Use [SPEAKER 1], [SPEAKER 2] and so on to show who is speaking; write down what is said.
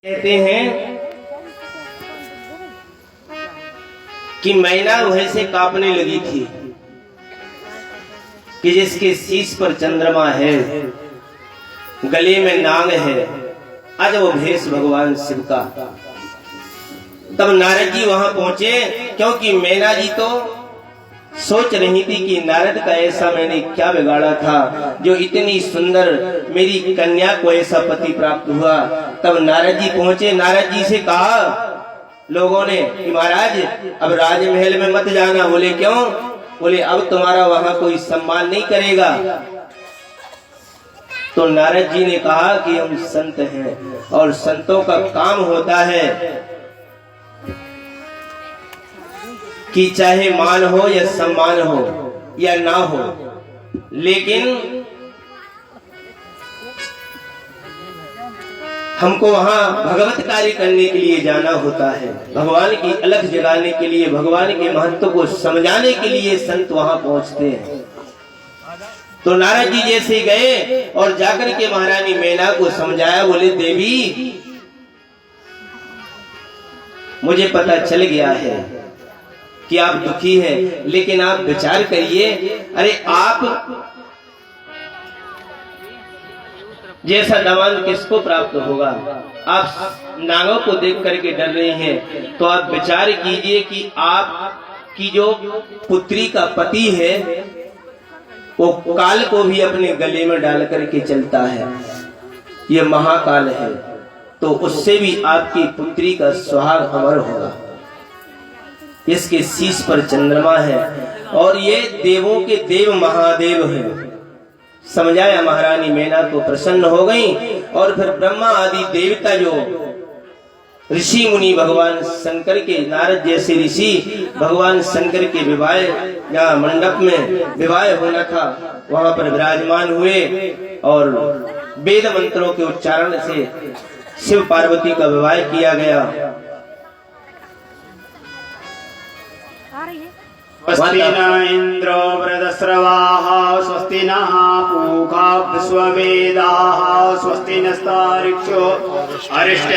[SPEAKER 1] कहते हैं कि मैना वैसे कांपने लगी थी कि जिसके शीश पर चंद्रमा है, गले में नाग है, आज वो भेष भगवान शिव का। तब नारद जी वहां पहुंचे, क्योंकि मैना जी तो सोच रही थी कि नारद का ऐसा मैंने क्या बिगाड़ा था जो इतनी सुंदर मेरी कन्या को ऐसा पति प्राप्त हुआ। तब नारद जी पहुंचे, नारद जी से कहा लोगों ने कि महाराज अब राजमहल में मत जाना। बोले क्यों? बोले अब तुम्हारा वहां कोई सम्मान नहीं करेगा। तो नारद जी ने कहा कि हम संत हैं और संतों का काम होता है कि चाहे मान हो या सम्मान हो या ना हो, लेकिन हमको वहां भगवत कार्य करने के लिए जाना होता है। भगवान की अलख जगाने के लिए, भगवान के महत्व को समझाने के लिए संत वहां पहुंचते हैं। तो नारद जी जैसे गए और जाकर के महारानी मैना को समझाया। बोले देवी मुझे पता चल गया है कि आप दुखी हैं, लेकिन आप विचार करिए, अरे आप जैसा दामन किसको प्राप्त होगा? आप नागों को देख करके डर रहे हैं, तो आप विचार कीजिए कि आपकी जो पुत्री का पति है वो काल को भी अपने गले में डाल करके चलता है, ये महाकाल है, तो उससे भी आपकी पुत्री का सुहाग अमर होगा। इसके शीश पर चंद्रमा है और ये देवों के देव महादेव है। समझाया, महारानी मैना तो प्रसन्न हो गई और फिर ब्रह्मा आदि देवता जो ऋषि मुनि भगवान शंकर के, नारद जैसे ऋषि भगवान शंकर के विवाह या मंडप में विवाह होना था वहां पर विराजमान हुए और वेद मंत्रों के उच्चारण से शिव पार्वती का विवाह किया गया।
[SPEAKER 2] स्वस्ति न इंद्रो वृद्धस्रवाः स्वस्ति नः पूषा विश्ववेदाः स्वस्ति नस्तार्क्ष्यो अरिष्ट